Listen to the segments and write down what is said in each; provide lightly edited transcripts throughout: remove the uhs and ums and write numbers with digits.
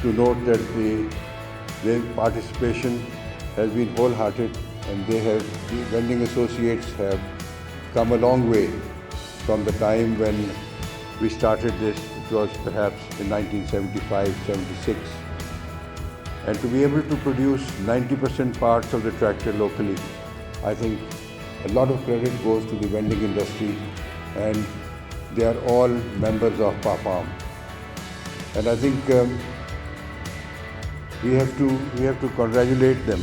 to note that their participation has been wholehearted and the vending associates have come a long way from the time when we started this, which was perhaps in 1975-76. And to be able to produce 90% parts of the tractor locally, I think a lot of credit goes to the vending industry and they are all members of PAPAM. And I think we have to congratulate them.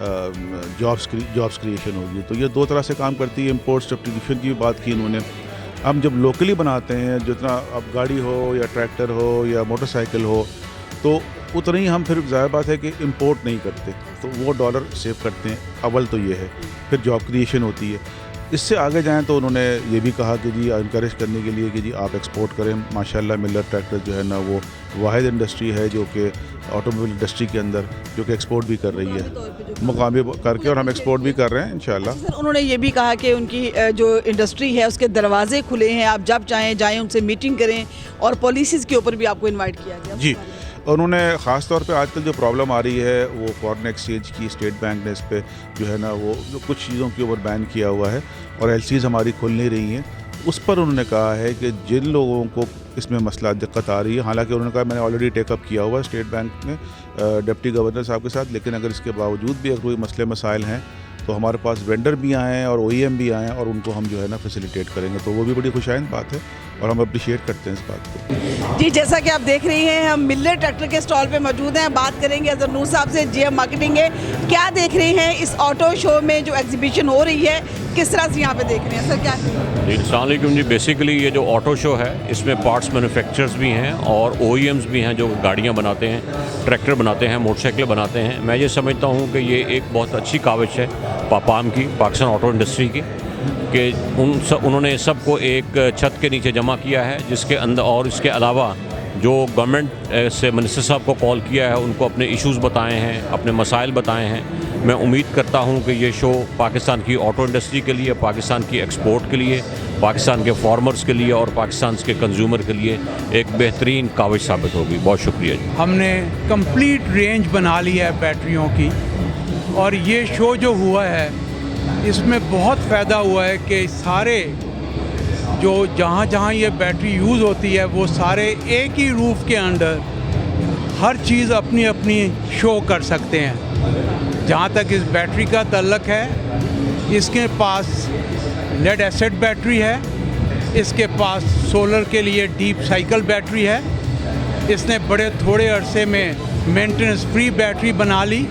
Jobs creation ہوگی. تو یہ دو طرح سے کام کرتی ہے. Import substitution کی بھی بات کی انہوں نے. ہم جب لوکلی بناتے ہیں, جتنا اب گاڑی ہو یا ٹریکٹر ہو یا موٹر سائیکل ہو, تو اتنا ہی ہم پھر ظاہر بات ہے کہ امپورٹ نہیں کرتے, تو وہ ڈالر سیو کرتے ہیں. اول تو یہ ہے. پھر جاب کریشن ہوتی ہے. اس سے آگے جائیں تو انہوں نے یہ بھی کہا کہ جی انکریج کرنے کے لیے کہ جی آپ ایکسپورٹ کریں. ماشاءاللہ ملر ٹریکٹر جو ہے نا وہ واحد انڈسٹری ہے جو کہ آٹو موبائل انڈسٹری کے اندر جو کہ ایکسپورٹ بھی کر رہی ہے مقامی کر کے, اور ہم ایکسپورٹ بھی کر رہے ہیں انشاءاللہ. سر انہوں نے یہ بھی کہا کہ ان کی جو انڈسٹری ہے اس کے دروازے کھلے ہیں, آپ جب چاہیں جائیں ان سے میٹنگ کریں, اور پالیسیز کے اوپر بھی آپ کو انوائٹ کیا جائے. جی, انہوں نے خاص طور پہ آج کل جو پرابلم آ رہی ہے وہ فارن ایکسچینج کی, اسٹیٹ بینک نے اس پہ جو ہے نا وہ کچھ چیزوں کے اوپر بین کیا ہوا ہے, اور ایل سیز ہماری کھل نہیں رہی ہیں. اس پر انہوں نے کہا ہے کہ جن لوگوں کو اس میں مسئلہ دقت آ رہی ہے, حالانکہ انہوں نے کہا میں نے آلریڈی ٹیک اپ کیا ہوا ہے اسٹیٹ بینک میں ڈپٹی گورنر صاحب کے ساتھ, لیکن اگر اس کے باوجود بھی اگر کوئی مسئلے مسائل ہیں تو ہمارے پاس وینڈر بھی آئے ہیں اور او ای ایم بھی آئے ہیں, اور ان کو ہم جو ہے نا فیسیلیٹیٹ کریں گے. تو وہ بھی بڑی خوشائند بات ہے اور ہم اپریشیٹ کرتے ہیں اس بات کو. جی, جیسا کہ آپ دیکھ رہی ہیں ہم ملر ٹریکٹر کے اسٹال پہ موجود ہیں. بات کریں گے اظہر نور صاحب سے, جی ایم مارکیٹنگ ہے. کیا دیکھ رہے ہیں اس آٹو شو میں جو ایگزیبیشن ہو رہی ہے, کس طرح سے یہاں پہ دیکھ رہے ہیں سر, کیا جی السلام علیکم. جی بیسیکلی یہ جو آٹو شو ہے اس میں پارٹس مینوفیکچررز بھی ہیں اور او ای ایمز بھی ہیں جو گاڑیاں بناتے ہیں, ٹریکٹر بناتے ہیں, موٹر سائیکل بناتے ہیں. میں یہ سمجھتا ہوں کہ یہ ایک بہت اچھی کاوش ہے پاپام کی, پاکستان آٹو انڈسٹری کی, کہ انہوں نے سب کو ایک چھت کے نیچے جمع کیا ہے, جس کے اندر اور اس کے علاوہ جو گورنمنٹ سے منسٹر صاحب کو کال کیا ہے ان کو اپنے ایشوز بتائے ہیں, اپنے مسائل بتائے ہیں. میں امید کرتا ہوں کہ یہ شو پاکستان کی آٹو انڈسٹری کے لیے, پاکستان کی ایکسپورٹ کے لیے, پاکستان کے فارمرز کے لیے اور پاکستان کے کنزیومر کے لیے ایک بہترین کاوش ثابت ہوگی. بہت شکریہ جی. ہم نے کمپلیٹ رینج بنا لی ہے بیٹریوں کی, اور یہ شو جو ہوا ہے اس میں بہت فائدہ ہوا ہے کہ سارے جو جہاں جہاں یہ بیٹری یوز ہوتی ہے وہ سارے ایک ہی روف کے انڈر ہر چیز اپنی اپنی شو کر سکتے ہیں. جہاں تک اس بیٹری کا تعلق ہے, اس کے پاس لیڈ ایسڈ بیٹری ہے, اس کے پاس سولر کے لیے ڈیپ سائیکل بیٹری ہے. اس نے بڑے تھوڑے عرصے میں مینٹیننس فری بیٹری بنا لی,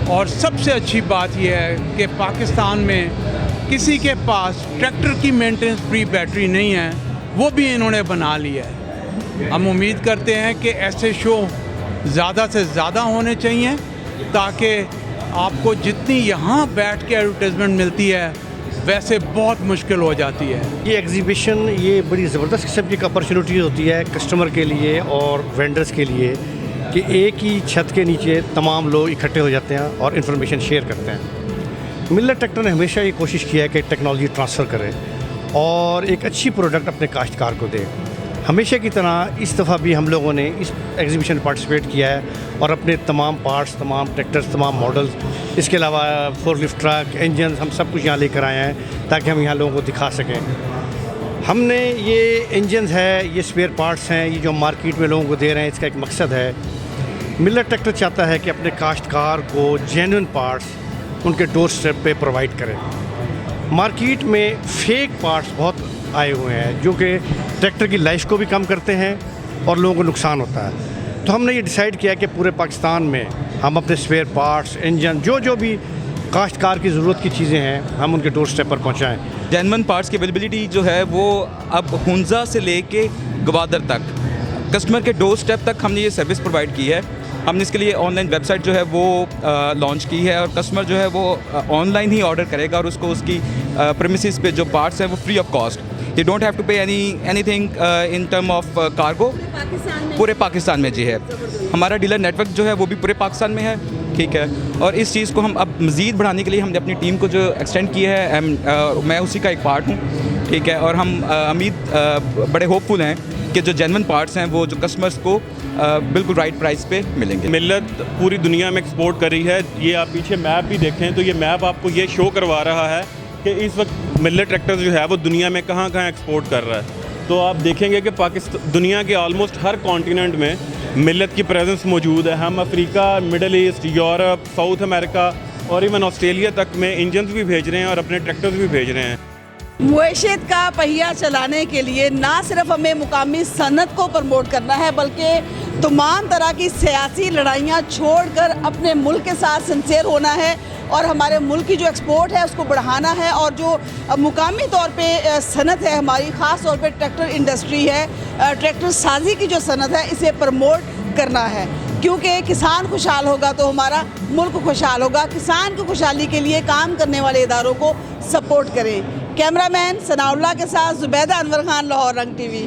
اور سب سے اچھی بات یہ ہے کہ پاکستان میں کسی کے پاس ٹریکٹر کی مینٹیننس فری بیٹری نہیں ہے, وہ بھی انہوں نے بنا لی ہے. ہم امید کرتے ہیں کہ ایسے شو زیادہ سے زیادہ ہونے چاہیے, تاکہ آپ کو جتنی یہاں بیٹھ کے ایڈورٹائزمنٹ ملتی ہے ویسے بہت مشکل ہو جاتی ہے. یہ ایگزیبیشن یہ بڑی زبردست قسم کی اپرچونیٹیز ہوتی ہے کسٹمر کے لیے اور وینڈرز کے لیے, کہ ایک ہی چھت کے نیچے تمام لوگ اکٹھے ہو جاتے ہیں اور انفارمیشن شیئر کرتے ہیں. ملر ٹریکٹر نے ہمیشہ یہ کوشش کیا ہے کہ ٹیکنالوجی ٹرانسفر کرے اور ایک اچھی پروڈکٹ اپنے کاشتکار کو دے. ہمیشہ کی طرح اس دفعہ بھی ہم لوگوں نے اس ایگزیبیشن میں پارٹیسپیٹ کیا ہے, اور اپنے تمام پارٹس, تمام ٹریکٹرز, تمام ماڈلز, اس کے علاوہ فور لفٹ ٹرک, انجنز, ہم سب کچھ یہاں لے کر آئے ہیں تاکہ ہم یہاں لوگوں کو دکھا سکیں. ہم نے یہ انجنز ہے, یہ اسپیئر پارٹس ہیں, یہ جو مارکیٹ میں لوگوں کو دے رہے ہیں, اس کا ایک مقصد ہے. ملر ٹریکٹر چاہتا ہے کہ اپنے کاشتکار کو جینوئن پارٹس ان کے ڈور اسٹیپ پہ پرووائڈ کرے. مارکیٹ میں فیک پارٹس بہت آئے ہوئے ہیں جو کہ ٹریکٹر کی لائف کو بھی کم کرتے ہیں اور لوگوں کو نقصان ہوتا ہے. تو ہم نے یہ ڈیسائیڈ کیا کہ پورے پاکستان میں ہم اپنے اسپیئر پارٹس, انجن, جو بھی کاشتکار کی ضرورت کی چیزیں ہیں ہم ان کے ڈور اسٹیپ پر پہنچائیں. جینون پارٹس کی اویلیبلٹی جو ہے وہ اب ہنزا سے لے کے گوادر تک کسٹمر کے ڈور اسٹیپ تک ہم نے یہ سروس پرووائڈ کی ہے. ہم نے اس کے لیے آن لائن ویب سائٹ جو ہے وہ لانچ کی ہے, اور کسٹمر جو ہے وہ آن لائن ہی آرڈر کرے گا, اور اس کو اس کی پریمیسز پہ جو پارٹس ہیں وہ free of cost, you don't have to pay anything in term of cargo. پورے پاکستان میں جی ہے. ہمارا ڈیلر نیٹ ورک جو ہے وہ بھی پورے پاکستان میں ہے, ٹھیک ہے. اور اس چیز کو ہم اب مزید بڑھانے کے لیے ہم نے اپنی ٹیم کو جو ایکسٹینڈ کی ہے, میں اسی کا ایک پارٹ ہوں, ٹھیک ہے. اور ہم امید بڑے ہوپ فل ہیں کہ جو جینون پارٹس ہیں وہ جو کسٹمرز کو بالکل رائٹ پرائز پہ ملیں گے. ملت پوری دنیا میں ایکسپورٹ کر رہی ہے. یہ آپ پیچھے میپ بھی دیکھیں تو یہ میپ آپ کو یہ شو کروا رہا ہے کہ اس وقت ملر ٹریکٹر جو ہے وہ دنیا میں کہاں کہاں ایکسپورٹ کر رہا ہے. تو آپ دیکھیں گے کہ دنیا کے آلموسٹ ہر کانٹیننٹ میں ملت کی پریزنس موجود ہے. ہم افریقہ, مڈل ایسٹ, یورپ, ساؤتھ امریکہ اور ایون آسٹریلیا تک میں انجنز بھی بھیج رہے ہیں اور اپنے ٹریکٹرز بھی بھیج رہے ہیں. معیشت کا پہیہ چلانے کے لیے نہ صرف ہمیں مقامی صنعت کو پروموٹ کرنا ہے بلکہ تمام طرح کی سیاسی لڑائیاں چھوڑ کر اپنے ملک کے ساتھ سنسیئر ہونا ہے اور ہمارے ملک کی جو ایکسپورٹ ہے اس کو بڑھانا ہے اور جو مقامی طور پہ صنعت ہے ہماری، خاص طور پہ ٹریکٹر انڈسٹری ہے، ٹریکٹر سازی کی جو صنعت ہے، اسے پروموٹ کرنا ہے، کیونکہ کسان خوشحال ہوگا تو ہمارا ملک خوشحال ہوگا۔ کسان کی خوشحالی کے لیے کام کرنے والے اداروں کو سپورٹ کریں۔ کیمرہ مین ثناء اللہ کے ساتھ زبیدہ انور خان، لاہور رنگ ٹی وی۔